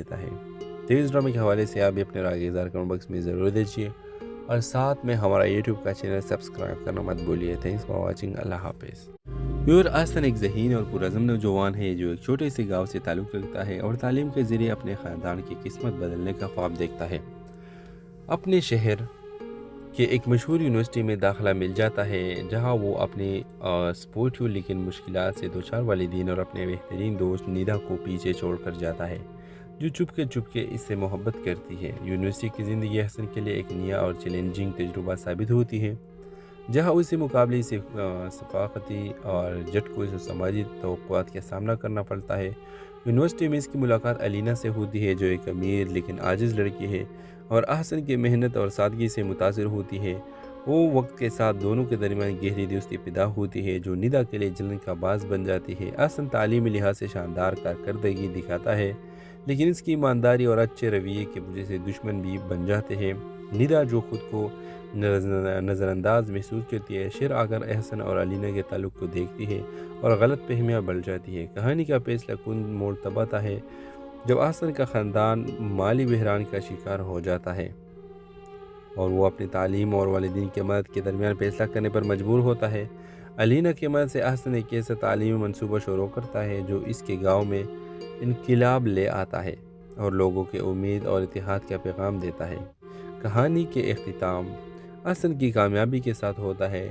دیتا ہے۔ تو اس ڈرامے کے حوالے سے آپ بھی اپنے رائے اظہار کمنٹ باکس میں ضرور دیجیے اور ساتھ میں ہمارا یوٹیوب کا چینل سبسکرائب کرنا مت بھولیے۔ Thanks for watching. اللہ حافظ۔ آسن ایک ذہین اور پرعزم نوجوان ہے جو ایک چھوٹے سے گاؤں سے تعلق رکھتا ہے اور تعلیم کے ذریعے اپنے خاندان کی قسمت بدلنے کا خواب دیکھتا ہے۔ اپنے شہر کہ ایک مشہور یونیورسٹی میں داخلہ مل جاتا ہے جہاں وہ اپنے سپورٹیو لیکن مشکلات سے دوچار والدین اور اپنے بہترین دوست نیدا کو پیچھے چھوڑ کر جاتا ہے جو چپ کے اس سے محبت کرتی ہے۔ یونیورسٹی کی زندگی حسن کے لیے ایک نیا اور چیلنجنگ تجربہ ثابت ہوتی ہے جہاں اسے مقابلے سے ثقافتی اور جھٹکوں سے سماجی توقعات کا سامنا کرنا پڑتا ہے۔ یونیورسٹی میں اس کی ملاقات الینا سے ہوتی ہے جو ایک امیر لیکن عاجز لڑکی ہے اور احسن کی محنت اور سادگی سے متاثر ہوتی ہے۔ وہ وقت کے ساتھ دونوں کے درمیان گہری دوستی پیدا ہوتی ہے جو نیدا کے لیے جلن کا باعث بن جاتی ہے۔ احسن تعلیمی لحاظ سے شاندار کارکردگی دکھاتا ہے لیکن اس کی ایمانداری اور اچھے رویے کی وجہ سے دشمن بھی بن جاتے ہیں۔ نیدا جو خود کو نظر انداز محسوس کرتی ہے شیر اگر احسن اور الینا کے تعلق کو دیکھتی ہے اور غلط فہمیاں بڑھ جاتی ہے۔ کہانی کا فیصلہ کن موڑ تب آتا ہے جب احسن کا خاندان مالی بحران کا شکار ہو جاتا ہے اور وہ اپنی تعلیم اور والدین کی مدد کے درمیان فیصلہ کرنے پر مجبور ہوتا ہے۔ الینا کی مدد سے احسن ایک ایسا تعلیمی منصوبہ شروع کرتا ہے جو اس کے گاؤں میں انقلاب لے آتا ہے اور لوگوں کے امید اور اتحاد کا پیغام دیتا ہے۔ کہانی کے اختتام احسن کی کامیابی کے ساتھ ہوتا ہے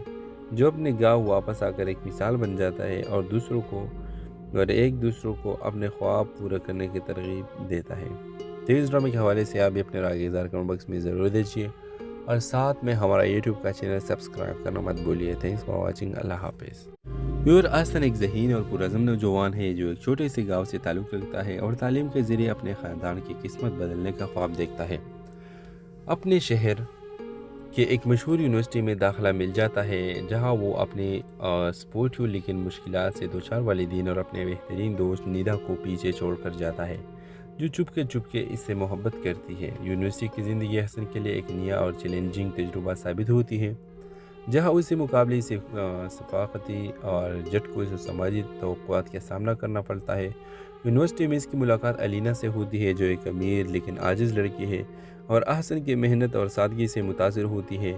جو اپنے گاؤں واپس آ کر ایک مثال بن جاتا ہے اور ایک دوسروں کو اپنے خواب پورا کرنے کی ترغیب دیتا ہے۔ تو اس ڈرامے کے حوالے سے آپ بھی اپنے رائے اظہار کمنٹ باکس میں ضرور دیجیے اور ساتھ میں ہمارا یوٹیوب کا چینل سبسکرائب کرنا مت بھولیے۔ Thanks for watching. اللہ حافظ۔ احسن ایک ذہین اور پرعزم نوجوان ہے جو ایک چھوٹے سے گاؤں سے تعلق رکھتا ہے اور تعلیم کے ذریعے اپنے خاندان کی قسمت بدلنے کا خواب دیکھتا ہے۔ اپنے شہر کہ ایک مشہور یونیورسٹی میں داخلہ مل جاتا ہے جہاں وہ اپنے سپورٹیو لیکن مشکلات سے دوچار والدین اور اپنے بہترین دوست نیدا کو پیچھے چھوڑ کر جاتا ہے جو چپ کے اس سے محبت کرتی ہے۔ یونیورسٹی کی زندگی حسن کے لیے ایک نیا اور چیلنجنگ تجربہ ثابت ہوتی ہے جہاں اسے مقابلے سے ثقافتی اور جھٹکوں سے سماجی توقعات کا سامنا کرنا پڑتا ہے۔ یونیورسٹی میں اس کی ملاقات الینا سے ہوتی ہے جو ایک امیر لیکن عاجز لڑکی ہے اور احسن کی محنت اور سادگی سے متاثر ہوتی ہے۔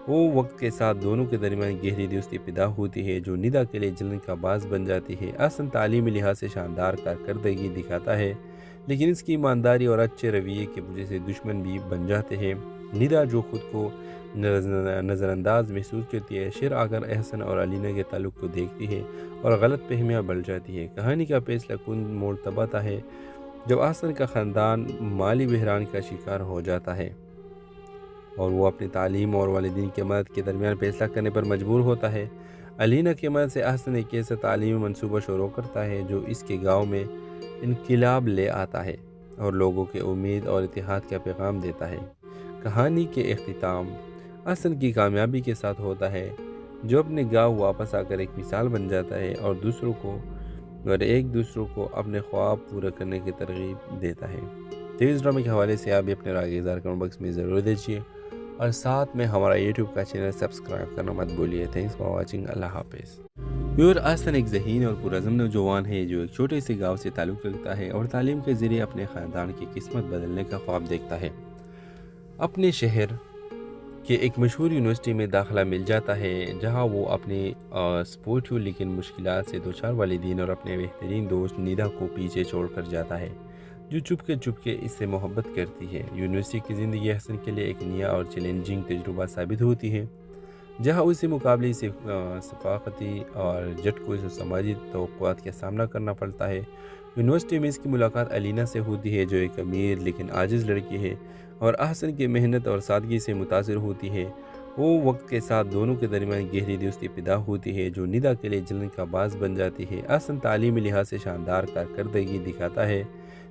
وہ وقت کے ساتھ دونوں کے درمیان گہری دوستی پیدا ہوتی ہے جو نیدا کے لیے جلن کا باعث بن جاتی ہے۔ احسن تعلیمی لحاظ سے شاندار کارکردگی دکھاتا ہے لیکن اس کی ایمانداری اور اچھے رویے کی وجہ سے دشمن بھی بن جاتے ہیں۔ نیدا جو خود کو نظر انداز محسوس کرتی ہے شیر اگر احسن اور الینا کے تعلق کو دیکھتی ہے اور غلط فہمیاں بڑھ جاتی ہے۔ کہانی کا فیصلہ کن موڑ تب آتا ہے جب احسن کا خاندان مالی بحران کا شکار ہو جاتا ہے اور وہ اپنی تعلیم اور والدین کی مدد کے درمیان فیصلہ کرنے پر مجبور ہوتا ہے۔ الینا کی مدد سے احسن ایک ایسا تعلیمی منصوبہ شروع کرتا ہے جو اس کے گاؤں میں انقلاب لے آتا ہے اور لوگوں کے امید اور اتحاد کا پیغام دیتا ہے۔ کہانی کے اختتام احسن کی کامیابی کے ساتھ ہوتا ہے جو اپنے گاؤں واپس آ کر ایک مثال بن جاتا ہے اور ایک دوسروں کو اپنے خواب پورا کرنے کی ترغیب دیتا ہے۔ تو اس ڈرامے کے حوالے سے آپ بھی اپنے رائے اظہار کمنٹ باکس میں ضرور دیجیے اور ساتھ میں ہمارا یوٹیوب کا چینل سبسکرائب کرنا مت بھولیے۔ Thanks for watching. اللہ حافظ۔ احسن ایک ذہین اور پرعزم نوجوان ہے جو ایک چھوٹے سے گاؤں سے تعلق رکھتا ہے اور تعلیم کے ذریعے اپنے خاندان کی قسمت بدلنے کا خواب دیکھتا ہے۔ اپنے شہر کہ ایک مشہور یونیورسٹی میں داخلہ مل جاتا ہے جہاں وہ اپنے سپورٹیو لیکن مشکلات سے دوچار والدین اور اپنے بہترین دوست نیدا کو پیچھے چھوڑ کر جاتا ہے جو چپ کے اس سے محبت کرتی ہے۔ یونیورسٹی کی زندگی حسن کے لیے ایک نیا اور چیلنجنگ تجربہ ثابت ہوتی ہے جہاں اسے مقابلے سے ثقافتی اور جھٹکوں سے سماجی توقعات کا سامنا کرنا پڑتا ہے۔ یونیورسٹی میں اس کی ملاقات الینا سے ہوتی ہے جو ایک امیر لیکن عاجز لڑکی ہے اور احسن کی محنت اور سادگی سے متاثر ہوتی ہے۔ وہ وقت کے ساتھ دونوں کے درمیان گہری دوستی پیدا ہوتی ہے جو نیدا کے لیے جلن کا باعث بن جاتی ہے۔ احسن تعلیمی لحاظ سے شاندار کارکردگی دکھاتا ہے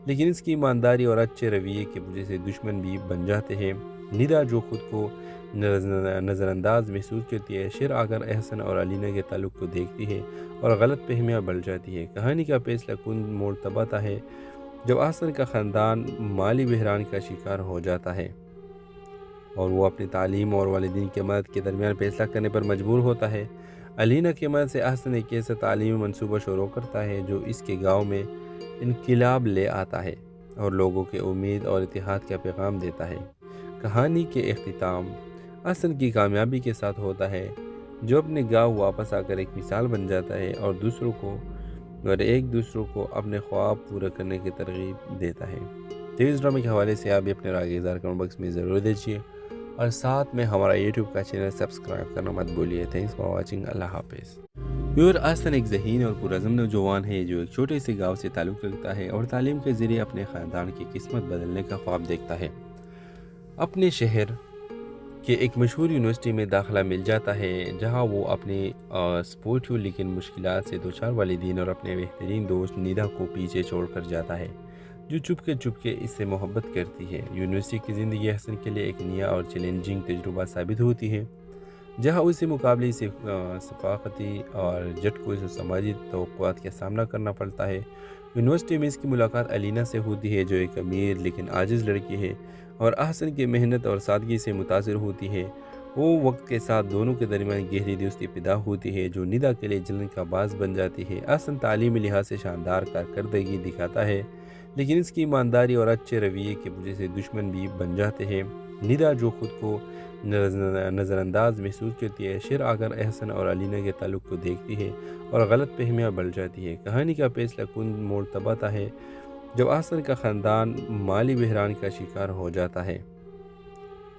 لیکن اس کی ایمانداری اور اچھے رویے کی وجہ سے دشمن بھی بن جاتے ہیں۔ نیدا جو خود کو نظر انداز محسوس کرتی ہے شیر اگر احسن اور الینا کے تعلق کو دیکھتی ہے اور غلط فہمیاں بڑھ جاتی ہے۔ کہانی کا فیصلہ کن موڑ تب آتا ہے جب احسن کا خاندان مالی بحران کا شکار ہو جاتا ہے اور وہ اپنی تعلیم اور والدین کی مدد کے درمیان فیصلہ کرنے پر مجبور ہوتا ہے۔ الینا کی مدد سے احسن ایک ایسا تعلیمی منصوبہ شروع کرتا ہے جو اس کے گاؤں میں انقلاب لے آتا ہے اور لوگوں کے امید اور اتحاد کا پیغام دیتا ہے۔ کہانی کے اختتام حسن کی کامیابی کے ساتھ ہوتا ہے، جو اپنے گاؤں واپس آ کر ایک مثال بن جاتا ہے اور ایک دوسروں کو اپنے خواب پورا کرنے کی ترغیب دیتا ہے۔ تو اس ڈرامے کے حوالے سے آپ بھی اپنے رائے اظہار کمنٹ باکس میں ضرور دیجیے اور ساتھ میں ہمارا یوٹیوب کا چینل سبسکرائب کرنا مت بولیے۔ تھینکس فار واچنگ، اللہ حافظ۔ حسن ایک ذہین اور پرعزم نوجوان ہے جو ایک چھوٹے سے گاؤں سے تعلق رکھتا ہے اور تعلیم کے ذریعے اپنے خاندان کی قسمت بدلنے کا خواب دیکھتا ہے۔ اپنے شہر کہ ایک مشہور یونیورسٹی میں داخلہ مل جاتا ہے، جہاں وہ اپنے سپورٹیو لیکن مشکلات سے دوچار والدین اور اپنے بہترین دوست نیدا کو پیچھے چھوڑ کر جاتا ہے، جو چپ کے اس سے محبت کرتی ہے۔ یونیورسٹی کی زندگی حسن کے لیے ایک نیا اور چیلنجنگ تجربہ ثابت ہوتی ہے، جہاں اسے مقابلے ثقافتی اور جھٹکوں سے سماجی توقعات کا سامنا کرنا پڑتا ہے۔ یونیورسٹی میں اس کی ملاقات الینا سے ہوتی ہے، جو ایک امیر لیکن عاجز لڑکی ہے اور احسن کی محنت اور سادگی سے متاثر ہوتی ہے۔ وہ وقت کے ساتھ دونوں کے درمیان گہری دوستی پیدا ہوتی ہے، جو نیدا کے لیے جلن کا باعث بن جاتی ہے۔ احسن تعلیمی لحاظ سے شاندار کارکردگی دکھاتا ہے، لیکن اس کی ایمانداری اور اچھے رویے کی وجہ سے دشمن بھی بن جاتے ہیں۔ نیدا جو خود کو نظر انداز محسوس کرتی ہے، شیر آگر احسن اور الینا کے تعلق کو دیکھتی ہے اور غلط فہمیاں بڑھ جاتی ہے۔ کہانی کا فیصلہ کن موڑ تب آتا ہے جب احسن کا خاندان مالی بحران کا شکار ہو جاتا ہے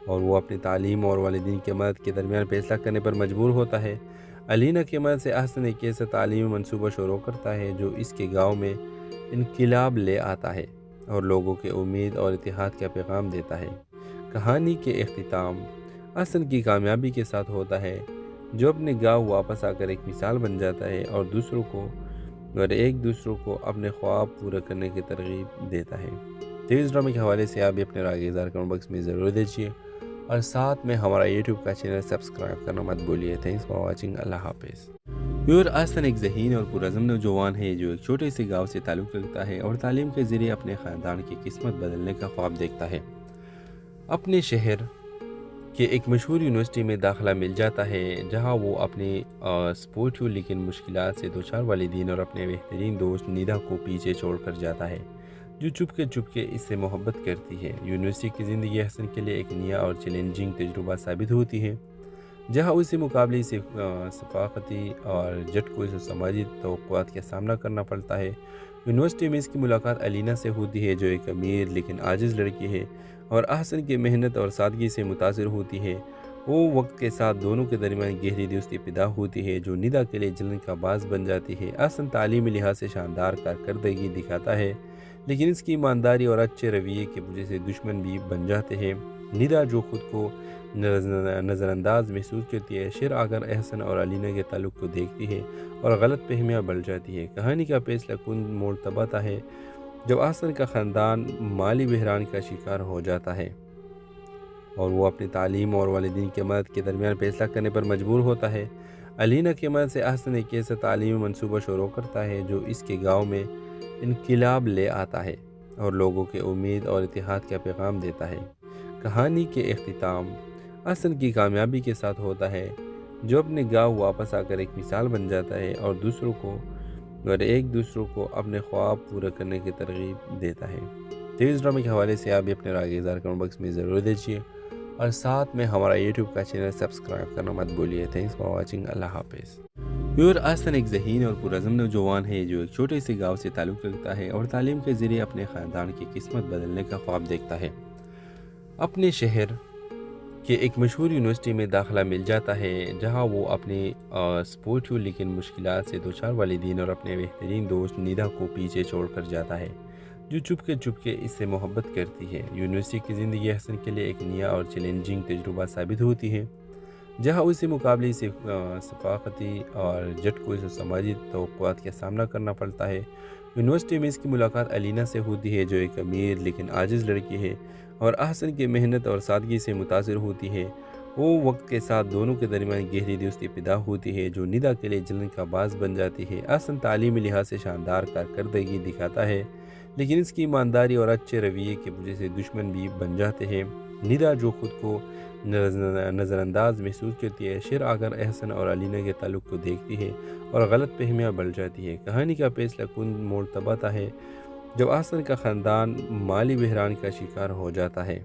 اور وہ اپنی تعلیم اور والدین کی مدد کے درمیان فیصلہ کرنے پر مجبور ہوتا ہے۔ الینا کی مدد سے احسن ایک ایسا تعلیمی منصوبہ شروع کرتا ہے جو اس کے گاؤں میں انقلاب لے آتا ہے اور لوگوں کے امید اور اتحاد کا پیغام دیتا ہے۔ کہانی کے اختتام احسن کی کامیابی کے ساتھ ہوتا ہے، جو اپنے گاؤں واپس آ کر ایک مثال بن جاتا ہے اور ایک دوسروں کو اپنے خواب پورا کرنے کی ترغیب دیتا ہے۔ تو اس ڈرامے کے حوالے سے آپ بھی اپنے رائے اظہار کمنٹ باکس میں ضرور دیجیے اور ساتھ میں ہمارا یوٹیوب کا چینل سبسکرائب کرنا مت بولیے۔ تھینکس فار واچنگ، اللہ حافظ۔ حسن ایک ذہین اور پرعزم نوجوان ہے جو ایک چھوٹے سے گاؤں سے تعلق رکھتا ہے اور تعلیم کے ذریعے اپنے خاندان کی قسمت بدلنے کا خواب دیکھتا ہے۔ اپنے شہر کہ ایک مشہور یونیورسٹی میں داخلہ مل جاتا ہے، جہاں وہ اپنے سپورٹیو لیکن مشکلات سے دوچار والدین اور اپنے بہترین دوست نیدا کو پیچھے چھوڑ کر جاتا ہے، جو چپ کے اس سے محبت کرتی ہے۔ یونیورسٹی کی زندگی حسن کے لیے ایک نیا اور چیلنجنگ تجربہ ثابت ہوتی ہے، جہاں اسے مقابلے ثقافتی اور جھٹکوں سے سماجی توقعات کا سامنا کرنا پڑتا ہے۔ یونیورسٹی میں اس کی ملاقات الینا سے ہوتی ہے، جو ایک امیر لیکن عاجز لڑکی ہے اور احسن کی محنت اور سادگی سے متاثر ہوتی ہے۔ وہ وقت کے ساتھ دونوں کے درمیان گہری دوستی پیدا ہوتی ہے، جو نیدا کے لیے جلن کا باعث بن جاتی ہے۔ احسن تعلیمی لحاظ سے شاندار کارکردگی دکھاتا ہے، لیکن اس کی ایمانداری اور اچھے رویے کی وجہ سے دشمن بھی بن جاتے ہیں۔ نیدا جو خود کو نظر انداز محسوس کرتی ہے، شیر آگر احسن اور الینا کے تعلق کو دیکھتی ہے اور غلط فہمیاں بڑھ جاتی ہے۔ کہانی کا فیصلہ کن موڑ تب آتا ہے جب احسن کا خاندان مالی بحران کا شکار ہو جاتا ہے اور وہ اپنی تعلیم اور والدین کی مدد کے درمیان فیصلہ کرنے پر مجبور ہوتا ہے۔ الینا کی مدد سے احسن ایک ایسا تعلیمی منصوبہ شروع کرتا ہے جو اس کے گاؤں میں انقلاب لے آتا ہے اور لوگوں کے امید اور اتحاد کا پیغام دیتا ہے۔ کہانی کے اختتام احسن کی کامیابی کے ساتھ ہوتا ہے، جو اپنے گاؤں واپس آ کر ایک مثال بن جاتا ہے اور ایک دوسروں کو اپنے خواب پورا کرنے کی ترغیب دیتا ہے۔ تو اس ڈرامے کے حوالے سے آپ بھی اپنے رائے اظہار کمنٹ باکس میں ضرور دیجیے اور ساتھ میں ہمارا یوٹیوب کا چینل سبسکرائب کرنا مت بولیے۔ تھینکس فار واچنگ، اللہ حافظ۔ حسن ایک ذہین اور پرعزم نوجوان ہے جو ایک چھوٹے سے گاؤں سے تعلق رکھتا ہے اور تعلیم کے ذریعے اپنے خاندان کی قسمت بدلنے کا خواب دیکھتا ہے۔ اپنے شہر کہ ایک مشہور یونیورسٹی میں داخلہ مل جاتا ہے، جہاں وہ اپنے سپورٹیو لیکن مشکلات سے دوچار والدین اور اپنے بہترین دوست نیدا کو پیچھے چھوڑ کر جاتا ہے، جو چپ کے اس سے محبت کرتی ہے۔ یونیورسٹی کی زندگی حسن کے لیے ایک نیا اور چیلنجنگ تجربہ ثابت ہوتی ہے، جہاں اسے مقابلے ثقافتی اور جھٹکوں سے سماجی توقعات کا سامنا کرنا پڑتا ہے۔ یونیورسٹی میں اس کی ملاقات الینا سے ہوتی ہے، جو ایک امیر لیکن عاجز لڑکی ہے اور احسن کی محنت اور سادگی سے متاثر ہوتی ہے۔ وہ وقت کے ساتھ دونوں کے درمیان گہری دوستی پیدا ہوتی ہے، جو نیدا کے لیے جلن کا باعث بن جاتی ہے۔ احسن تعلیمی لحاظ سے شاندار کارکردگی دکھاتا ہے، لیکن اس کی ایمانداری اور اچھے رویے کی وجہ سے دشمن بھی بن جاتے ہیں۔ نیدا جو خود کو نظر انداز محسوس کرتی ہے، شیر آگر احسن اور الینا کے تعلق کو دیکھتی ہے اور غلط فہمیاں بڑھ جاتی ہے۔ کہانی کا فیصلہ کن موڑ تب آتا ہے جب احسن کا خاندان مالی بحران کا شکار ہو جاتا ہے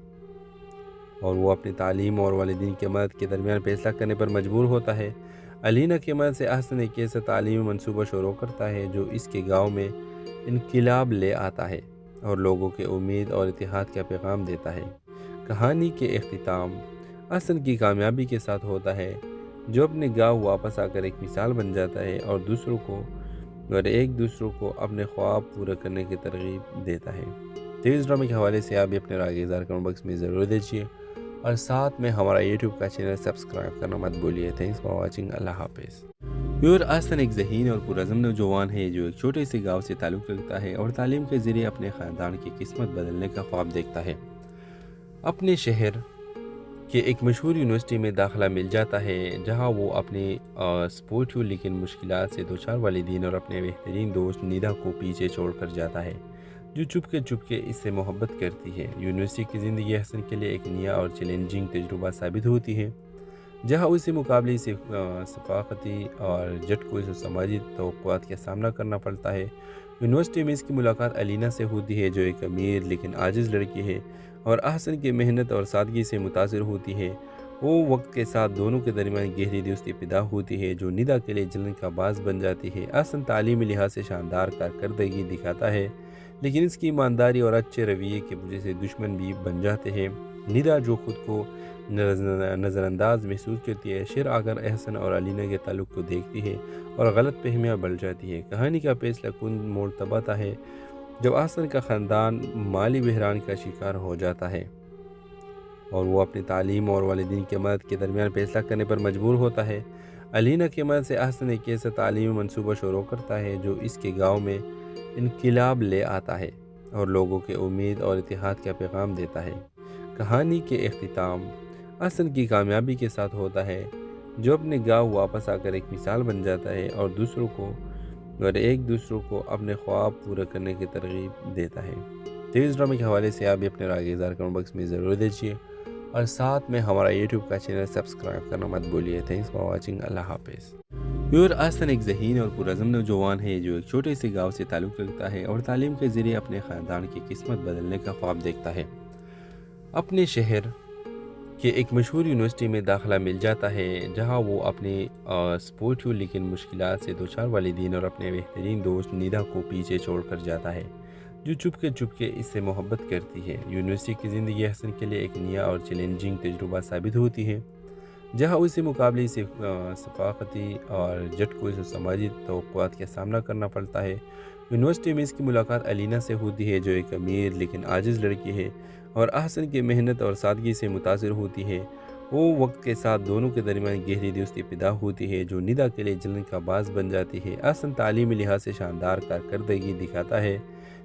اور وہ اپنی تعلیم اور والدین کی مدد کے درمیان فیصلہ کرنے پر مجبور ہوتا ہے، علینا کی مدد سے احسن ایک ایسا تعلیمی منصوبہ شروع کرتا ہے جو اس کے گاؤں میں انقلاب لے آتا ہے اور لوگوں کے امید اور اتحاد کا پیغام دیتا ہے۔ کہانی کے اختتام احسن کی کامیابی کے ساتھ ہوتا ہے، جو اپنے گاؤں واپس آ کر ایک مثال بن جاتا ہے اور ایک دوسروں کو اپنے خواب پورے کرنے کی ترغیب دیتا ہے۔ تو اس ڈرامے کے حوالے سے آپ بھی اپنے رائے اظہار کمنٹ باکس میں ضرور دیجیے اور ساتھ میں ہمارا یوٹیوب کا چینل سبسکرائب کرنا مت بولیے۔ تھینکس فار واچنگ، اللہ حافظ۔ احسن ایک ذہین اور پرعزم نوجوان ہے جو ایک چھوٹے سے گاؤں سے تعلق رکھتا ہے اور تعلیم کے ذریعے اپنے خاندان کی قسمت بدلنے کا خواب دیکھتا ہے۔ اپنے شہر کہ ایک مشہور یونیورسٹی میں داخلہ مل جاتا ہے، جہاں وہ اپنے سپورٹیو لیکن مشکلات سے دوچار والدین اور اپنے بہترین دوست نیدا کو پیچھے چھوڑ کر جاتا ہے، جو چپ کے اس سے محبت کرتی ہے۔ یونیورسٹی کی زندگی حسن کے لیے ایک نیا اور چیلنجنگ تجربہ ثابت ہوتی ہے، جہاں اسے مقابلے سے ثقافتی اور جھٹکوں سماجی توقعات کا سامنا کرنا پڑتا ہے۔ یونیورسٹی میں اس کی ملاقات علینا سے ہوتی ہے، جو ایک امیر لیکن عاجز لڑکی ہے اور احسن کی محنت اور سادگی سے متاثر ہوتی ہے۔ وہ وقت کے ساتھ دونوں کے درمیان گہری دوستی پیدا ہوتی ہے، جو نیدا کے لیے جلن کا باعث بن جاتی ہے۔ احسن تعلیمی لحاظ سے شاندار کارکردگی دکھاتا ہے، لیکن اس کی ایمانداری اور اچھے رویے کی وجہ سے دشمن بھی بن جاتے ہیں۔ نیدا جو خود کو نظر انداز محسوس کرتی ہے، شیر آگر احسن اور علینا کے تعلق کو دیکھتی ہے اور غلط فہمیاں بڑھ جاتی ہے۔ کہانی کا فیصلہ کن موڑ تب آتا ہے جب احسن کا خاندان مالی بحران کا شکار ہو جاتا ہے اور وہ اپنی تعلیم اور والدین کی مدد کے درمیان فیصلہ کرنے پر مجبور ہوتا ہے۔ علینا کی مدد سے احسن ایک ایسا تعلیمی منصوبہ شروع کرتا ہے جو اس کے گاؤں میں انقلاب لے آتا ہے اور لوگوں کے امید اور اتحاد کا پیغام دیتا ہے۔ کہانی کے اختتام احسن کی کامیابی کے ساتھ ہوتا ہے، جو اپنے گاؤں واپس آ کر ایک مثال بن جاتا ہے اور ایک دوسروں کو اپنے خواب پورے کرنے کی ترغیب دیتا ہے۔ تو اس ڈرامے کے حوالے سے آپ بھی اپنے رائے اظہار کمنٹ باکس میں ضرور دیجیے اور ساتھ میں ہمارا یوٹیوب کا چینل سبسکرائب کرنا مت بولیے۔ تھینکس فار واچنگ، اللہ حافظ۔ احسن ایک ذہین اور پرعزم نوجوان ہے جو ایک چھوٹے سے گاؤں سے تعلق رکھتا ہے اور تعلیم کے ذریعے اپنے خاندان کی قسمت بدلنے کا خواب دیکھتا ہے۔ اپنے شہر کہ ایک مشہور یونیورسٹی میں داخلہ مل جاتا ہے، جہاں وہ اپنے سپورٹیو لیکن مشکلات سے دوچار والدین اور اپنے بہترین دوست نیدا کو پیچھے چھوڑ کر جاتا ہے، جو چپ کے اس سے محبت کرتی ہے۔ یونیورسٹی کی زندگی حسن کے لیے ایک نیا اور چیلنجنگ تجربہ ثابت ہوتی ہے، جہاں اسے مقابلے سے ثقافتی اور جھٹکوں سماجی توقعات کا سامنا کرنا پڑتا ہے۔ یونیورسٹی میں اس کی ملاقات علینا سے ہوتی ہے، جو ایک امیر لیکن عاجز لڑکی ہے اور احسن کی محنت اور سادگی سے متاثر ہوتی ہے۔ وہ وقت کے ساتھ دونوں کے درمیان گہری دوستی پیدا ہوتی ہے، جو نیدا کے لیے جلن کا باعث بن جاتی ہے۔ احسن تعلیمی لحاظ سے شاندار کارکردگی دکھاتا ہے،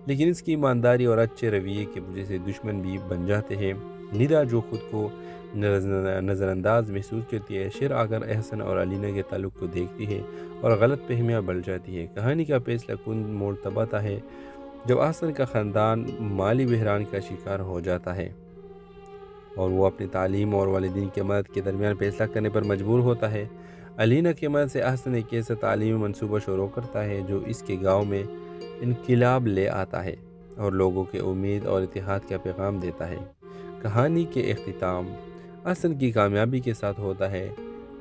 لیکن اس کی ایمانداری اور اچھے رویے کی وجہ سے دشمن بھی بن جاتے ہیں۔ نیدا جو خود کو نظر انداز محسوس کرتی ہے، شیر آگر احسن اور علینا کے تعلق کو دیکھتی ہے اور غلط فہمیاں بڑھ جاتی ہے۔ کہانی کا فیصلہ کن موڑ تب آتا ہے جب احسن کا خاندان مالی بحران کا شکار ہو جاتا ہے اور وہ اپنی تعلیم اور والدین کی مدد کے درمیان فیصلہ کرنے پر مجبور ہوتا ہے۔ علینا کی مدد سے احسن ایک ایسا تعلیمی منصوبہ شروع کرتا ہے جو اس کے گاؤں میں انقلاب لے آتا ہے اور لوگوں کے امید اور اتحاد کا پیغام دیتا ہے۔ کہانی کے اختتام احسن کی کامیابی کے ساتھ ہوتا ہے،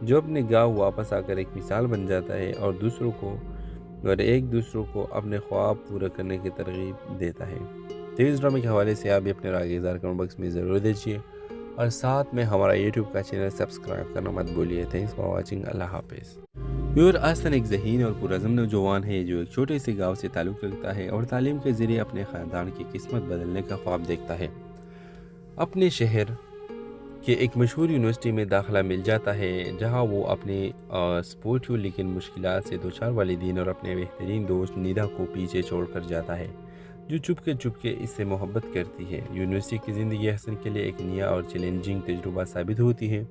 جو اپنے گاؤں واپس آ کر ایک مثال بن جاتا ہے اور ایک دوسروں کو اپنے خواب پورے کرنے کی ترغیب دیتا ہے۔ تو اس ڈرامے کے حوالے سے آپ بھی اپنے رائے اظہار کمنٹ باکس میں ضرور دیجیے اور ساتھ میں ہمارا یوٹیوب کا چینل سبسکرائب کرنا مت بولیے۔ تھینکس فار واچنگ، اللہ حافظ۔ احسن ایک ذہین اور پرعزم نوجوان ہے جو ایک چھوٹے سے گاؤں سے تعلق رکھتا ہے اور تعلیم کے ذریعے اپنے خاندان کی قسمت بدلنے کا خواب دیکھتا ہے۔ اپنے شہر کہ ایک مشہور یونیورسٹی میں داخلہ مل جاتا ہے، جہاں وہ اپنے سپورٹیو لیکن مشکلات سے دوچار والدین اور اپنے بہترین دوست نیدا کو پیچھے چھوڑ کر جاتا ہے، جو چپ کے اس سے محبت کرتی ہے۔ یونیورسٹی کی زندگی حسن کے لیے ایک نیا اور چیلنجنگ تجربہ ثابت ہوتی ہے،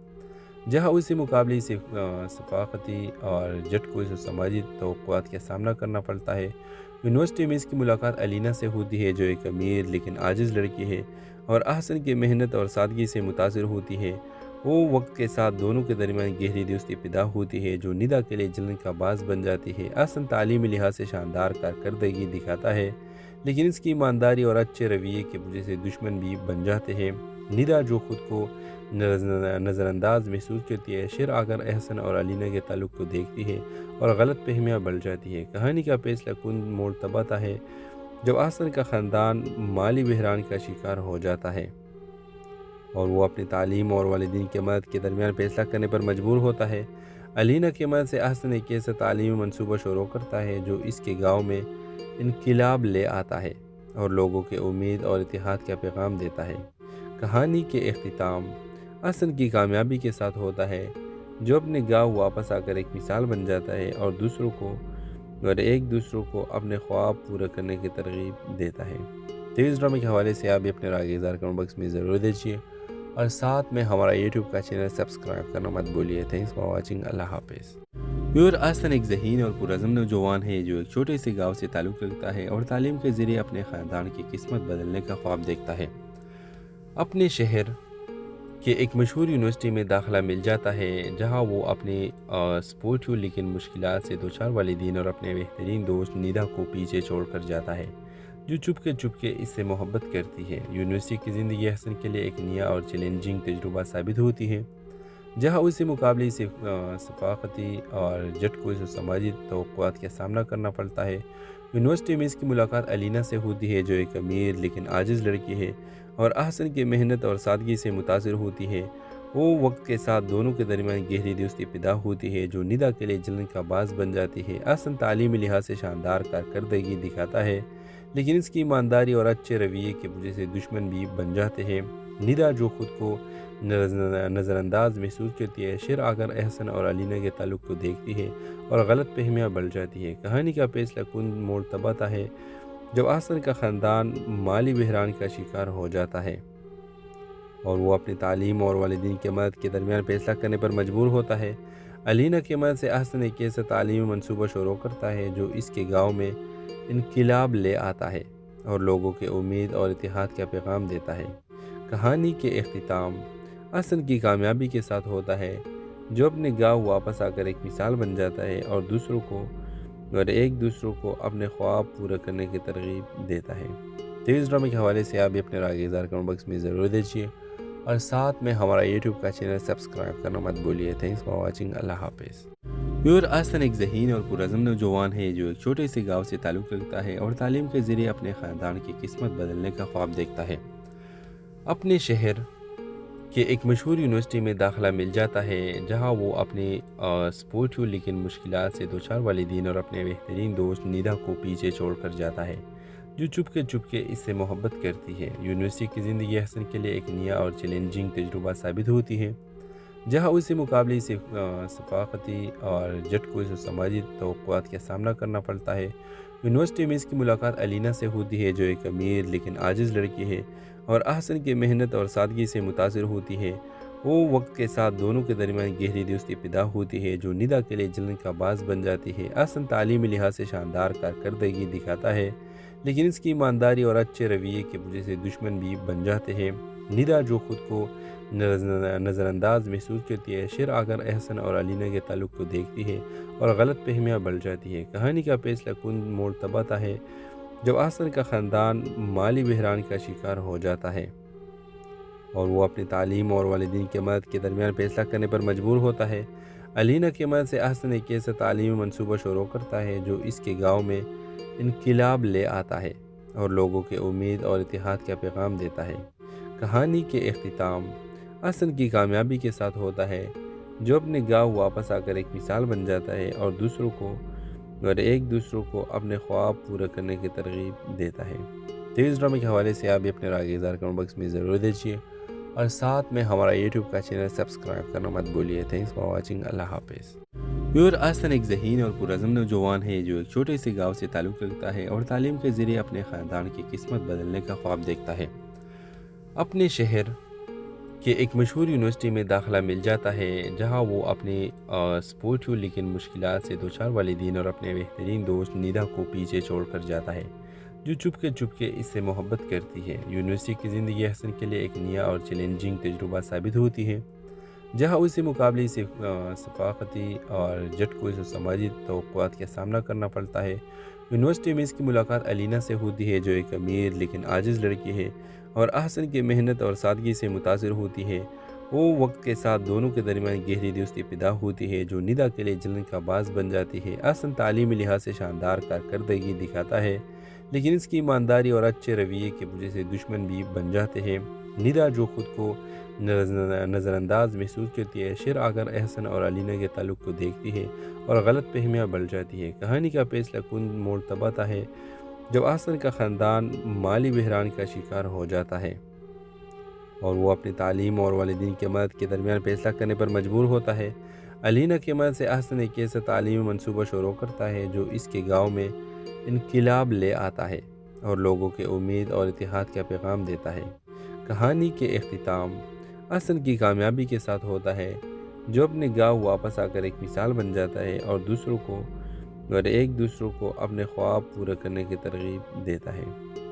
جہاں اسے مقابلے سے ثقافتی اور جھٹکوں سماجی توقعات کا سامنا کرنا پڑتا ہے۔ یونیورسٹی میں اس کی ملاقات علینا سے ہوتی ہے، جو ایک امیر لیکن عاجز لڑکی ہے اور احسن کی محنت اور سادگی سے متاثر ہوتی ہے۔ وہ وقت کے ساتھ دونوں کے درمیان گہری دوستی پیدا ہوتی ہے، جو نیدا کے لیے جلن کا باعث بن جاتی ہے۔ احسن تعلیمی لحاظ سے شاندار کارکردگی دکھاتا ہے، لیکن اس کی ایمانداری اور اچھے رویے کی وجہ سے دشمن بھی بن جاتے ہیں۔ ندا جو خود کو نظر انداز محسوس کرتی ہے، شیر آ کر احسن اور علینا کے تعلق کو دیکھتی ہے اور غلط فہمیاں بڑھ جاتی ہے۔ کہانی کا فیصلہ کن موڑ تب آتا ہے جب احسن کا خاندان مالی بحران کا شکار ہو جاتا ہے اور وہ اپنی تعلیم اور والدین کی مدد کے درمیان فیصلہ کرنے پر مجبور ہوتا ہے۔ علینا کی مدد سے احسن ایک ایسا تعلیمی منصوبہ شروع کرتا ہے جو اس کے گاؤں میں انقلاب لے آتا ہے اور لوگوں کے امید اور اتحاد کا پیغام دیتا ہے۔ کہانی کے اختتام احسن کی کامیابی کے ساتھ ہوتا ہے، جو اپنے گاؤں واپس آ کر ایک مثال بن جاتا ہے اور ایک دوسروں کو اپنے خواب پورے کرنے کی ترغیب دیتا ہے۔ تو اس ڈرامے کے حوالے سے آپ بھی اپنے رائے اظہار کمنٹ باکس میں ضرور دیجیے اور ساتھ میں ہمارا یوٹیوب کا چینل سبسکرائب کرنا مت بولیے۔ تھینکس فار واچنگ، اللہ حافظ۔ احسن ایک ذہین اور پرعزم نوجوان ہے جو ایک چھوٹے سے گاؤں سے تعلق رکھتا ہے اور تعلیم کے ذریعے اپنے خاندان کی قسمت بدلنے کا خواب دیکھتا ہے۔ اپنے شہر کہ ایک مشہور یونیورسٹی میں داخلہ مل جاتا ہے، جہاں وہ اپنے سپورٹیو لیکن مشکلات سے دوچار والدین اور اپنے بہترین دوست ندا کو پیچھے چھوڑ کر جاتا ہے، جو چپ کے اس سے محبت کرتی ہے۔ یونیورسٹی کی زندگی احسن کے لیے ایک نیا اور چیلنجنگ تجربہ ثابت ہوتی ہے، جہاں اسے مقابلے سے ثقافتی اور جھٹکوں سے سماجی توقعات کا سامنا کرنا پڑتا ہے۔ یونیورسٹی میں اس کی ملاقات علینا سے ہوتی ہے، جو ایک امیر لیکن عاجز لڑکی ہے اور احسن کی محنت اور سادگی سے متاثر ہوتی ہے۔ وہ وقت کے ساتھ دونوں کے درمیان گہری دوستی پیدا ہوتی ہے، جو ندا کے لیے جلن کا باعث بن جاتی ہے۔ احسن تعلیمی لحاظ سے شاندار کارکردگی دکھاتا ہے، لیکن اس کی ایمانداری اور اچھے رویے کی وجہ سے دشمن بھی بن جاتے ہیں۔ ندا جو خود کو نظر انداز محسوس کرتی ہے، شیر آ کر احسن اور علینا کے تعلق کو دیکھتی ہے اور غلط فہمیاں بڑھ جاتی ہے۔ کہانی کا فیصلہ کن موڑ تب آتا ہے جب احسن کا خاندان مالی بحران کا شکار ہو جاتا ہے اور وہ اپنی تعلیم اور والدین کی مدد کے درمیان فیصلہ کرنے پر مجبور ہوتا ہے۔ علینا کی مدد سے احسن ایک ایسا تعلیمی منصوبہ شروع کرتا ہے جو اس کے گاؤں میں انقلاب لے آتا ہے اور لوگوں کے امید اور اتحاد کا پیغام دیتا ہے۔ کہانی کے اختتام احسن کی کامیابی کے ساتھ ہوتا ہے، جو اپنے گاؤں واپس آ کر ایک مثال بن جاتا ہے اور ایک دوسروں کو اپنے خواب پورے کرنے کی ترغیب دیتا ہے۔ تو اس ڈرامے کے حوالے سے آپ بھی اپنے رائے اظہار کمنٹ باکس میں ضرور دیجیے اور ساتھ میں ہمارا یوٹیوب کا چینل سبسکرائب کرنا مت بولیے۔ تھینکس فار واچنگ، اللہ حافظ۔ احسن ایک ذہین اور پرعزم نوجوان ہے جو ایک چھوٹے سے گاؤں سے تعلق رکھتا ہے اور تعلیم کے ذریعے اپنے خاندان کی قسمت بدلنے کا خواب دیکھتا ہے۔ اپنے شہر کہ ایک مشہور یونیورسٹی میں داخلہ مل جاتا ہے، جہاں وہ اپنے سپورٹیو لیکن مشکلات سے دوچار والدین اور اپنے بہترین دوست ندا کو پیچھے چھوڑ کر جاتا ہے، جو چپ کے اس سے محبت کرتی ہے۔ یونیورسٹی کی زندگی احسن کے لیے ایک نیا اور چیلنجنگ تجربہ ثابت ہوتی ہے، جہاں اسے مقابلے سے ثقافتی اور جھٹکوں سے سماجی توقعات کا سامنا کرنا پڑتا ہے۔ یونیورسٹی میں اس کی ملاقات علینا سے ہوتی ہے، جو ایک امیر لیکن عاجز لڑکی ہے اور احسن کی محنت اور سادگی سے متاثر ہوتی ہے۔ وہ وقت کے ساتھ دونوں کے درمیان گہری دوستی پیدا ہوتی ہے، جو ندا کے لیے جلن کا باعث بن جاتی ہے۔ احسن تعلیمی لحاظ سے شاندار کارکردگی دکھاتا ہے، لیکن اس کی ایمانداری اور اچھے رویے کی وجہ سے دشمن بھی بن جاتے ہیں۔ ندا جو خود کو نظر انداز محسوس کرتی ہے، شیر آ کر احسن اور علینا کے تعلق کو دیکھتی ہے اور غلط فہمیاں بڑھ جاتی ہے۔ کہانی کا فیصلہ کن موڑ تب آتا ہے جب احسن کا خاندان مالی بحران کا شکار ہو جاتا ہے اور وہ اپنی تعلیم اور والدین کی مدد کے درمیان فیصلہ کرنے پر مجبور ہوتا ہے۔ علینا کی مدد سے احسن ایک ایسا تعلیمی منصوبہ شروع کرتا ہے جو اس کے گاؤں میں انقلاب لے آتا ہے اور لوگوں کے امید اور اتحاد کا پیغام دیتا ہے۔ کہانی کے اختتام احسن کی کامیابی کے ساتھ ہوتا ہے، جو اپنے گاؤں واپس آ کر ایک مثال بن جاتا ہے اور ایک دوسروں کو اپنے خواب پورے کرنے کی ترغیب دیتا ہے۔ تو اس ڈرامے کے حوالے سے آپ بھی اپنے رائے اظہار کمنٹ باکس میں ضرور دیجیے اور ساتھ میں ہمارا یوٹیوب کا چینل سبسکرائب کرنا مت بولیے۔ تھینکس فار واچنگ، اللہ حافظ۔ احسن ایک ذہین اور پرعزم نوجوان ہے جو ایک چھوٹے سے گاؤں سے تعلق رکھتا ہے اور تعلیم کے ذریعے اپنے خاندان کی قسمت بدلنے کا خواب دیکھتا ہے۔ اپنے شہر کہ ایک مشہور یونیورسٹی میں داخلہ مل جاتا ہے، جہاں وہ اپنے سپورٹیو لیکن مشکلات سے دوچار والدین اور اپنے بہترین دوست ندا کو پیچھے چھوڑ کر جاتا ہے، جو چپ کے اس سے محبت کرتی ہے۔ یونیورسٹی کی زندگی احسن کے لیے ایک نیا اور چیلنجنگ تجربہ ثابت ہوتی ہے، جہاں اسے مقابلے سے ثقافتی اور جھٹکوں سے سماجی توقعات کا سامنا کرنا پڑتا ہے۔ یونیورسٹی میں اس کی ملاقات علینا سے ہوتی ہے جو ایک امیر لیکن عاجز لڑکی ہے اور احسن کی محنت اور سادگی سے متاثر ہوتی ہے۔ وہ وقت کے ساتھ دونوں کے درمیان گہری دوستی پیدا ہوتی ہے جو ندا کے لیے جلن کا باعث بن جاتی ہے۔ احسن تعلیمی لحاظ سے شاندار کارکردگی دکھاتا ہے لیکن اس کی ایمانداری اور اچھے رویے کی وجہ سے دشمن بھی بن جاتے ہیں۔ ندا جو خود کو نظر انداز محسوس کرتی ہے، شیر آگر احسن اور علینا کے تعلق کو دیکھتی ہے اور غلط فہمیاں بڑھ جاتی ہے۔ کہانی کا فیصلہ کن موڑ تب آتا ہے جب احسن کا خاندان مالی بحران کا شکار ہو جاتا ہے اور وہ اپنی تعلیم اور والدین کی مدد کے درمیان فیصلہ کرنے پر مجبور ہوتا ہے۔ علینا کی مدد سے احسن ایک ایسا تعلیمی منصوبہ شروع کرتا ہے جو اس کے گاؤں میں انقلاب لے آتا ہے اور لوگوں کے امید اور اتحاد کا پیغام دیتا ہے۔ کہانی کے اختتام احسن کی کامیابی کے ساتھ ہوتا ہے جو اپنے گاؤں واپس آ کر ایک مثال بن جاتا ہے اور ایک دوسروں کو اپنے خواب پورے کرنے کی ترغیب دیتا ہے۔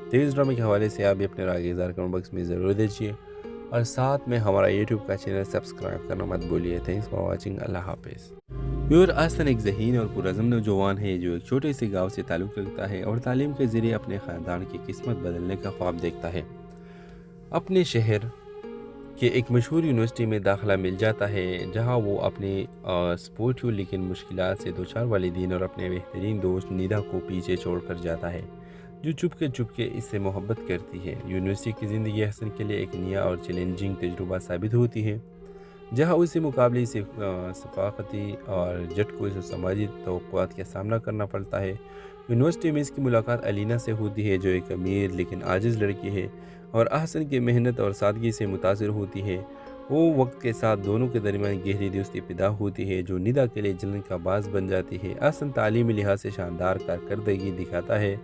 تو اس ڈرامے کے حوالے سے آپ بھی اپنے رائے اظہار کمنٹ باکس میں ضرور دیجیے اور ساتھ میں ہمارا یوٹیوب کا چینل سبسکرائب کرنا مت بھولیے۔ تھینکس فار واچنگ، اللہ حافظ۔ احسن ایک ذہین اور پرعزم نوجوان ہے جو ایک چھوٹے سے گاؤں سے تعلق رکھتا ہے اور تعلیم کے ذریعے اپنے خاندان کی قسمت بدلنے کا خواب دیکھتا ہے۔ اپنے شہر کہ ایک مشہور یونیورسٹی میں داخلہ مل جاتا ہے جہاں وہ اپنے سپورٹیو لیکن مشکلات سے دوچار والدین اور اپنے بہترین دوست ندا کو پیچھے چھوڑ کر جاتا ہے جو چپ کے اس سے محبت کرتی ہے۔ یونیورسٹی کی زندگی احسن کے لیے ایک نیا اور چیلنجنگ تجربہ ثابت ہوتی ہے جہاں اسے مقابلے سے ثقافتی اور جھٹکوں سے سماجی توقعات کا سامنا کرنا پڑتا ہے۔ یونیورسٹی میں اس کی ملاقات علینا سے ہوتی ہے جو ایک امیر لیکن عاجز لڑکی ہے اور احسن کی محنت اور سادگی سے متاثر ہوتی ہے۔ وہ وقت کے ساتھ دونوں کے درمیان گہری دوستی پیدا ہوتی ہے جو ندا کے لیے جلن کا باعث بن جاتی ہے۔ احسن تعلیمی لحاظ سے شاندار کارکردگی دکھاتا ہے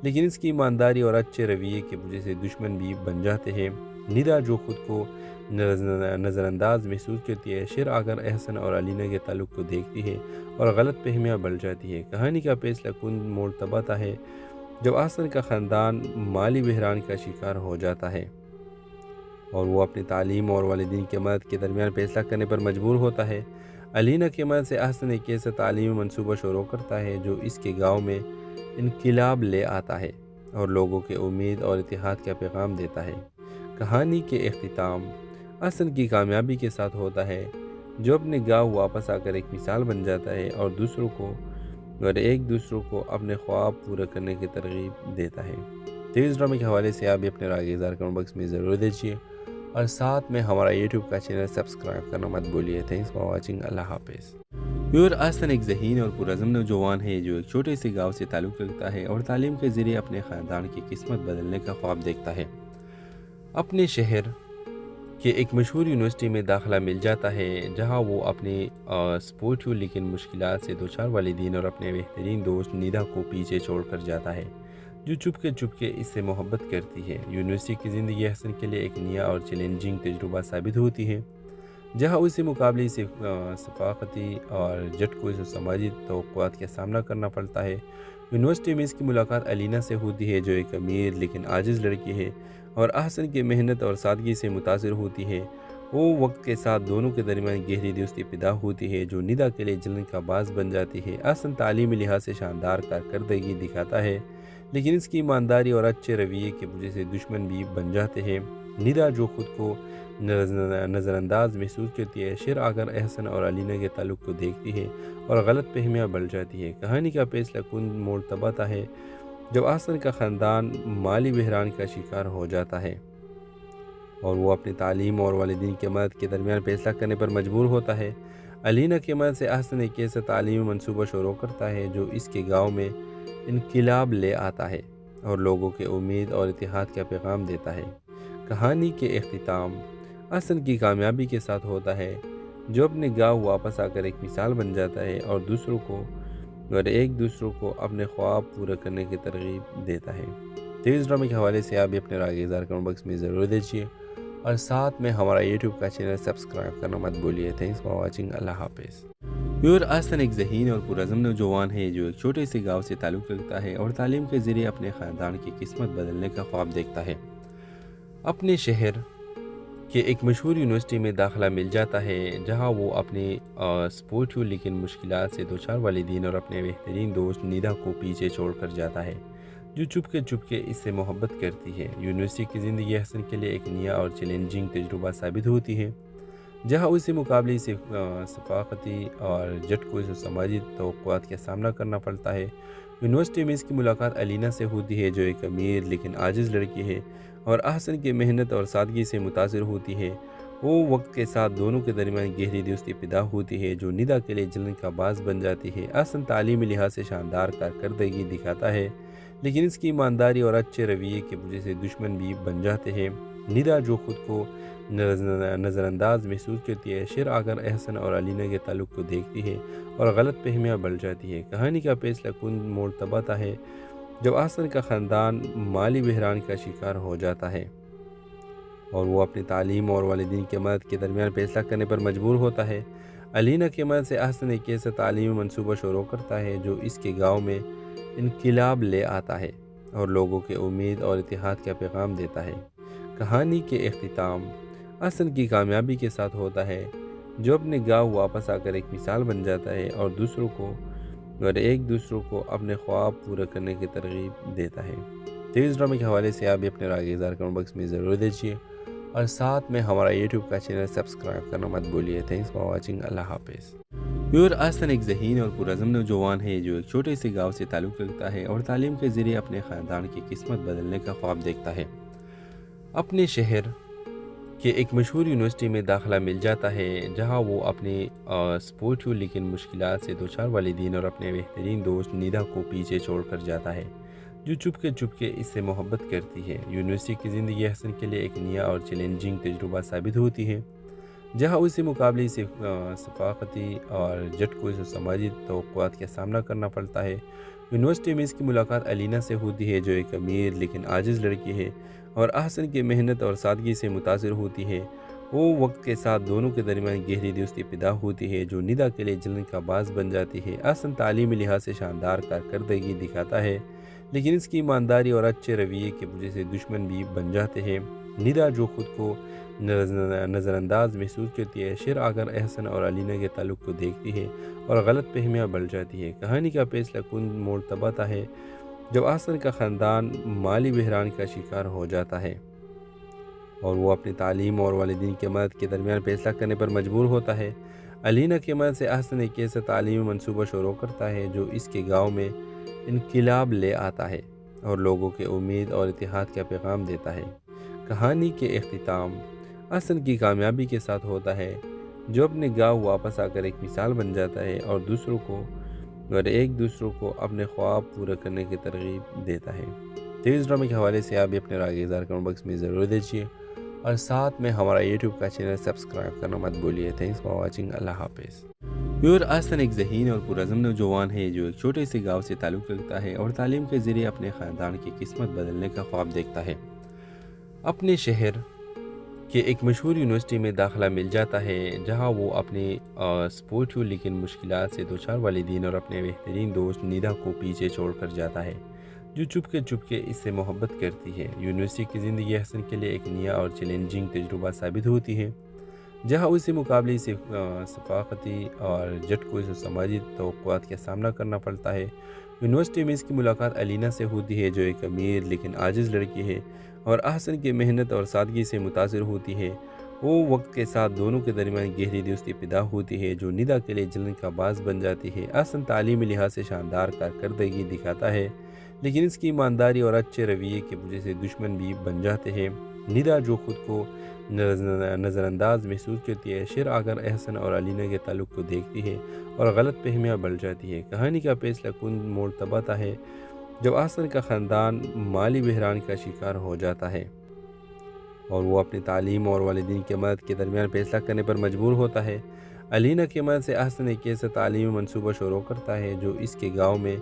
لیکن اس کی ایمانداری اور اچھے رویے کی وجہ سے دشمن بھی بن جاتے ہیں۔ ندا جو خود کو نظر انداز محسوس کرتی ہے، شیر آگر احسن اور علینا کے تعلق کو دیکھتی ہے اور غلط فہمیاں بڑھ جاتی ہے۔ کہانی کا فیصلہ کن موڑ تب آتا ہے جب احسن کا خاندان مالی بحران کا شکار ہو جاتا ہے اور وہ اپنی تعلیم اور والدین کی مدد کے درمیان فیصلہ کرنے پر مجبور ہوتا ہے۔ علینا کی مدد سے احسن ایک ایسا تعلیمی منصوبہ شروع کرتا ہے جو اس کے گاؤں میں انقلاب لے آتا ہے اور لوگوں کے امید اور اتحاد کا پیغام دیتا ہے۔ کہانی کے اختتام احسن کی کامیابی کے ساتھ ہوتا ہے جو اپنے گاؤں واپس آ کر ایک مثال بن جاتا ہے اور ایک دوسروں کو اپنے خواب پورے کرنے کی ترغیب دیتا ہے۔ تو اس ڈرامے کے حوالے سے آپ بھی اپنے رائے اظہار کمنٹ باکس میں ضرور دیجیے اور ساتھ میں ہمارا یوٹیوب کا چینل سبسکرائب کرنا مت بھولیے۔ تھینکس فار واچنگ، اللہ حافظ۔ احسن ایک ذہین اور پرعزم نوجوان ہے جو ایک چھوٹے سے گاؤں سے تعلق رکھتا ہے اور تعلیم کے ذریعے اپنے خاندان کی قسمت بدلنے کا خواب دیکھتا ہے۔ اپنے شہر کہ ایک مشہور یونیورسٹی میں داخلہ مل جاتا ہے جہاں وہ اپنے سپورٹیو لیکن مشکلات سے دوچار والدین اور اپنے بہترین دوست ندا کو پیچھے چھوڑ کر جاتا ہے جو چپ کے اس سے محبت کرتی ہے۔ یونیورسٹی کی زندگی احسن کے لیے ایک نیا اور چیلنجنگ تجربہ ثابت ہوتی ہے جہاں اسے مقابلے سے ثقافتی اور جھٹکوں سے سماجی توقعات کا سامنا کرنا پڑتا ہے۔ یونیورسٹی میں اس کی ملاقات علینا سے ہوتی ہے جو ایک امیر لیکن عاجز لڑکی ہے اور احسن کی محنت اور سادگی سے متاثر ہوتی ہے۔ وہ وقت کے ساتھ دونوں کے درمیان گہری دوستی پیدا ہوتی ہے جو ندا کے لیے جلن کا باعث بن جاتی ہے۔ احسن تعلیمی لحاظ سے شاندار کارکردگی دکھاتا ہے لیکن اس کی ایمانداری اور اچھے رویے کی وجہ سے دشمن بھی بن جاتے ہیں۔ ندا جو خود کو نظر انداز محسوس کرتی ہے، شیر آگر احسن اور علینا کے تعلق کو دیکھتی ہے اور غلط فہمیاں بڑھ جاتی ہے۔ کہانی کا فیصلہ کن موڑ تب آتا ہے جب احسن کا خاندان مالی بحران کا شکار ہو جاتا ہے اور وہ اپنی تعلیم اور والدین کی مدد کے درمیان فیصلہ کرنے پر مجبور ہوتا ہے۔ علینا کی مدد سے احسن ایک ایسا تعلیمی منصوبہ شروع کرتا ہے جو اس کے گاؤں میں انقلاب لے آتا ہے اور لوگوں کے امید اور اتحاد کا پیغام دیتا ہے۔ کہانی کے اختتام احسن کی کامیابی کے ساتھ ہوتا ہے جو اپنے گاؤں واپس آ کر ایک مثال بن جاتا ہے اور ایک دوسروں کو اپنے خواب پورے کرنے کی ترغیب دیتا ہے۔ تو اس ڈرامے کے حوالے سے آپ بھی اپنے رائے اظہار کمنٹ باکس میں ضرور دیجیے اور ساتھ میں ہمارا یوٹیوب کا چینل سبسکرائب کرنا مت بھولیے۔ تھینکس فار واچنگ، اللہ حافظ۔ احسن ایک ذہین اور پرعزم نوجوان ہے جو ایک چھوٹے سے گاؤں سے تعلق رکھتا ہے اور تعلیم کے ذریعے اپنے خاندان کی قسمت بدلنے کا خواب دیکھتا ہے۔ اپنے شہر کہ ایک مشہور یونیورسٹی میں داخلہ مل جاتا ہے جہاں وہ اپنے سپورٹیو لیکن مشکلات سے دوچار والدین اور اپنے بہترین دوست نیدا کو پیچھے چھوڑ کر جاتا ہے، جو چپ کے اس سے محبت کرتی ہے۔ یونیورسٹی کی زندگی حسن کے لیے ایک نیا اور چیلنجنگ تجربہ ثابت ہوتی ہے، جہاں اسے مقابلے سے ثقافتی اور جھٹکوں سے سماجی توقعات کا سامنا کرنا پڑتا ہے۔ یونیورسٹی میں اس کی ملاقات علینا سے ہوتی ہے، جو ایک امیر لیکن عاجز لڑکی ہے اور احسن کی محنت اور سادگی سے متاثر ہوتی ہے۔ وہ وقت کے ساتھ دونوں کے درمیان گہری دوستی پیدا ہوتی ہے، جو ندا کے لیے جلن کا باعث بن جاتی ہے۔ احسن تعلیمی لحاظ سے شاندار کارکردگی دکھاتا ہے، لیکن اس کی ایمانداری اور اچھے رویے کی وجہ سے دشمن بھی بن جاتے ہیں۔ ندا جو خود کو نظر انداز محسوس کرتی ہے، شیر آ کر احسن اور علینا کے تعلق کو دیکھتی ہے اور غلط فہمیاں بڑھ جاتی ہے۔ کہانی کا فیصلہ کن موڑ تب آتا ہے جب احسن کا خاندان مالی بحران کا شکار ہو جاتا ہے اور وہ اپنی تعلیم اور والدین کی مدد کے درمیان فیصلہ کرنے پر مجبور ہوتا ہے۔ علینا کی مدد سے احسن ایک ایسا تعلیمی منصوبہ شروع کرتا ہے جو اس کے گاؤں میں انقلاب لے آتا ہے اور لوگوں کے امید اور اتحاد کا پیغام دیتا ہے۔ کہانی کے اختتام احسن کی کامیابی کے ساتھ ہوتا ہے، جو اپنے گاؤں واپس آ کر ایک مثال بن جاتا ہے اور ایک دوسروں کو اپنے خواب پورے کرنے کی ترغیب دیتا ہے۔ تو اس ڈرامے کے حوالے سے آپ بھی اپنے رائے اظہار کمنٹ باکس میں ضرور دیجیے اور ساتھ میں ہمارا یوٹیوب کا چینل سبسکرائب کرنا مت بھولیے۔ تھینکس فار واچنگ، اللہ حافظ۔ احسن ایک ذہین اور پرعزم نوجوان ہے جو ایک چھوٹے سے گاؤں سے تعلق رکھتا ہے اور تعلیم کے ذریعے اپنے خاندان کی قسمت بدلنے کا خواب دیکھتا ہے۔ اپنے شہر کہ ایک مشہور یونیورسٹی میں داخلہ مل جاتا ہے جہاں وہ اپنے سپورٹیو لیکن مشکلات سے دوچار والدین اور اپنے بہترین دوست نیدا کو پیچھے چھوڑ کر جاتا ہے، جو چپ کے اس سے محبت کرتی ہے۔ یونیورسٹی کی زندگی حسن کے لیے ایک نیا اور چیلنجنگ تجربہ ثابت ہوتی ہے، جہاں اسے مقابلے سے ثقافتی اور جھٹکوں سے سماجی توقعات کا سامنا کرنا پڑتا ہے۔ یونیورسٹی میں اس کی ملاقات علینا سے ہوتی ہے، جو ایک امیر لیکن عاجز لڑکی ہے اور احسن کی محنت اور سادگی سے متاثر ہوتی ہے۔ وہ وقت کے ساتھ دونوں کے درمیان گہری دوستی پیدا ہوتی ہے، جو ندا کے لیے جلن کا باعث بن جاتی ہے۔ احسن تعلیمی لحاظ سے شاندار کارکردگی دکھاتا ہے، لیکن اس کی ایمانداری اور اچھے رویے کی وجہ سے دشمن بھی بن جاتے ہیں۔ ندا جو خود کو نظر انداز محسوس کرتی ہے، شیر آ کر احسن اور علینا کے تعلق کو دیکھتی ہے اور غلط فہمیاں بڑھ جاتی ہے۔ کہانی کا فیصلہ کن موڑ تب آتا ہے جب احسن کا خاندان مالی بحران کا شکار ہو جاتا ہے اور وہ اپنی تعلیم اور والدین کی مدد کے درمیان فیصلہ کرنے پر مجبور ہوتا ہے۔ علینا کی مدد سے احسن ایک ایسا تعلیمی منصوبہ شروع کرتا ہے جو اس کے گاؤں میں انقلاب لے آتا ہے اور لوگوں کے امید اور اتحاد کا پیغام دیتا ہے۔ کہانی کے اختتام احسن کی کامیابی کے ساتھ ہوتا ہے، جو اپنے گاؤں واپس آ کر ایک مثال بن جاتا ہے اور ایک دوسروں کو اپنے خواب پورے کرنے کی ترغیب دیتا ہے۔ تو اس ڈرامے کے حوالے سے آپ بھی اپنے رائے اظہار کمنٹ باکس میں ضرور دیجیے اور ساتھ میں ہمارا یوٹیوب کا چینل سبسکرائب کرنا مت بھولیے۔ تھینکس فار واچنگ، اللہ حافظ۔ احسن ایک ذہین اور پرعزم نوجوان ہے جو ایک چھوٹے سے گاؤں سے تعلق رکھتا ہے اور تعلیم کے ذریعے اپنے خاندان کی قسمت بدلنے کا خواب دیکھتا ہے۔ اپنے شہر کہ ایک مشہور یونیورسٹی میں داخلہ مل جاتا ہے جہاں وہ اپنے سپورٹیو لیکن مشکلات سے دوچار والدین اور اپنے بہترین دوست نیدا کو پیچھے چھوڑ کر جاتا ہے، جو چپ کے اس سے محبت کرتی ہے۔ یونیورسٹی کی زندگی حسن کے لیے ایک نیا اور چیلنجنگ تجربہ ثابت ہوتی ہے، جہاں اسے مقابلے سے ثقافتی اور جھٹکوں سے سماجی توقعات کا سامنا کرنا پڑتا ہے۔ یونیورسٹی میں اس کی ملاقات علینا سے ہوتی ہے، جو ایک امیر لیکن عاجز لڑکی ہے اور احسن کی محنت اور سادگی سے متاثر ہوتی ہے۔ وہ وقت کے ساتھ دونوں کے درمیان گہری دوستی پیدا ہوتی ہے، جو ندا کے لیے جلن کا باعث بن جاتی ہے۔ احسن تعلیمی لحاظ سے شاندار کارکردگی دکھاتا ہے، لیکن اس کی ایمانداری اور اچھے رویے کی وجہ سے دشمن بھی بن جاتے ہیں۔ ندا جو خود کو نظر انداز محسوس کرتی ہے، شیر آ کر احسن اور علینا کے تعلق کو دیکھتی ہے اور غلط فہمیاں بڑھ جاتی ہے۔ کہانی کا فیصلہ کن موڑ تب آتا ہے جب احسن کا خاندان مالی بحران کا شکار ہو جاتا ہے اور وہ اپنی تعلیم اور والدین کی مدد کے درمیان فیصلہ کرنے پر مجبور ہوتا ہے۔ علینا کی مدد سے احسن ایک ایسا تعلیمی منصوبہ شروع کرتا ہے جو اس کے گاؤں میں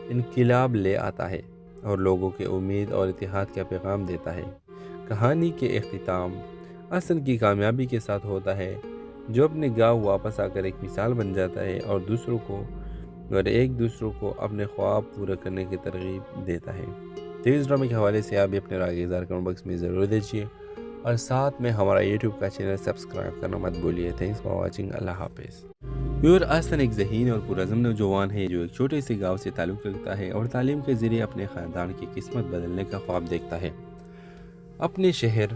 انقلاب لے آتا ہے اور لوگوں کے امید اور اتحاد کا پیغام دیتا ہے۔ کہانی کے اختتام احسن کی کامیابی کے ساتھ ہوتا ہے، جو اپنے گاؤں واپس آ کر ایک مثال بن جاتا ہے اور ایک دوسروں کو اپنے خواب پورے کرنے کی ترغیب دیتا ہے۔ تو اس ڈرامے کے حوالے سے آپ بھی اپنے رائے اظہار کمنٹ باکس میں ضرور دیجیے اور ساتھ میں ہمارا یوٹیوب کا چینل سبسکرائب کرنا مت بھولیے. Thanks for watching. اللہ حافظ. یور آسن ایک ذہین اور پرعزم نوجوان ہے جو ایک چھوٹے سے گاؤں سے تعلق رکھتا ہے اور تعلیم کے ذریعے اپنے خاندان کی قسمت بدلنے کا خواب دیکھتا ہے. اپنے شہر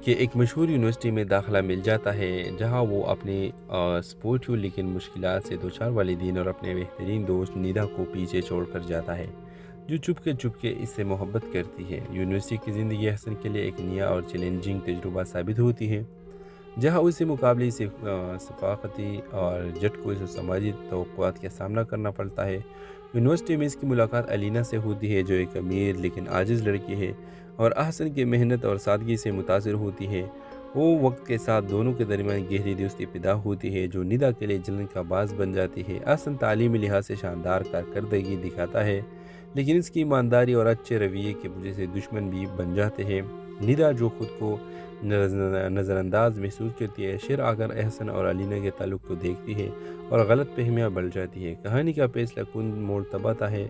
کہ ایک مشہور یونیورسٹی میں داخلہ مل جاتا ہے جہاں وہ اپنے سپورٹیو لیکن مشکلات سے دوچار والدین اور اپنے بہترین دوست نیدا کو پیچھے چھوڑ کر جاتا ہے جو چپ کے اس سے محبت کرتی ہے. یونیورسٹی کی زندگی حسن کے لیے ایک نیا اور چیلنجنگ تجربہ ثابت ہوتی ہے جہاں اسے مقابلے سے ثقافتی اور جھٹکوں سے سماجی توقعات کا سامنا کرنا پڑتا ہے. یونیورسٹی میں اس کی ملاقات علینا سے ہوتی ہے جو ایک امیر لیکن عاجز لڑکی ہے اور احسن کی محنت اور سادگی سے متاثر ہوتی ہے. وہ وقت کے ساتھ دونوں کے درمیان گہری دوستی پیدا ہوتی ہے جو ندا کے لیے جلن کا باعث بن جاتی ہے. احسن تعلیمی لحاظ سے شاندار کارکردگی دکھاتا ہے لیکن اس کی ایمانداری اور اچھے رویے کی وجہ سے دشمن بھی بن جاتے ہیں. ندا جو خود کو نظر انداز محسوس کرتی ہے شیر آ کر احسن اور علینا کے تعلق کو دیکھتی ہے اور غلط فہمیاں بڑھ جاتی ہے. کہانی کا فیصلہ کن موڑ تب آتا ہے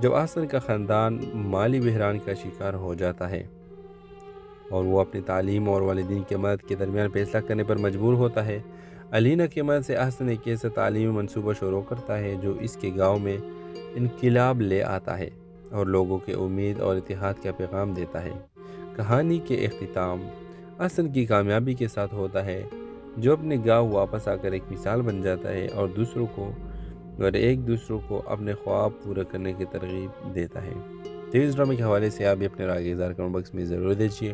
جب احسن کا خاندان مالی بحران کا شکار ہو جاتا ہے اور وہ اپنی تعلیم اور والدین کی مدد کے درمیان فیصلہ کرنے پر مجبور ہوتا ہے. علینا کی مدد سے احسن ایک ایسا تعلیمی منصوبہ شروع کرتا ہے جو اس کے گاؤں میں انقلاب لے آتا ہے اور لوگوں کے امید اور اتحاد کا پیغام دیتا ہے. کہانی کے اختتام احسن کی کامیابی کے ساتھ ہوتا ہے جو اپنے گاؤں واپس آ کر ایک مثال بن جاتا ہے اور ایک دوسروں کو اپنے خواب پورے کرنے کی ترغیب دیتا ہے. تو اس ڈرامے کے حوالے سے آپ بھی اپنے رائے اظہار کمنٹ باکس میں ضرور دیجیے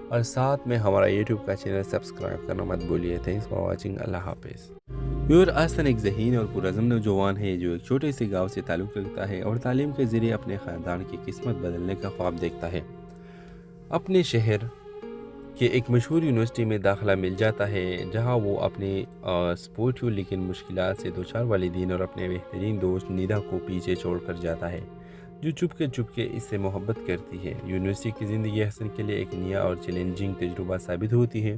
اور ساتھ میں ہمارا یوٹیوب کا چینل سبسکرائب کرنا مت بھولیے. Thanks for watching. اللہ حافظ. یور احسن ایک ذہین اور پرعزم نوجوان ہے جو ایک چھوٹے سے گاؤں سے تعلق رکھتا ہے اور تعلیم کے ذریعے اپنے خاندان کی قسمت بدلنے کا خواب دیکھتا ہے. اپنے شہر کہ ایک مشہور یونیورسٹی میں داخلہ مل جاتا ہے جہاں وہ اپنے سپورٹیو لیکن مشکلات سے دوچار والدین اور اپنے بہترین دوست نیدا کو پیچھے چھوڑ کر جاتا ہے جو چپ کے اس سے محبت کرتی ہے. یونیورسٹی کی زندگی حسن کے لیے ایک نیا اور چیلنجنگ تجربہ ثابت ہوتی ہے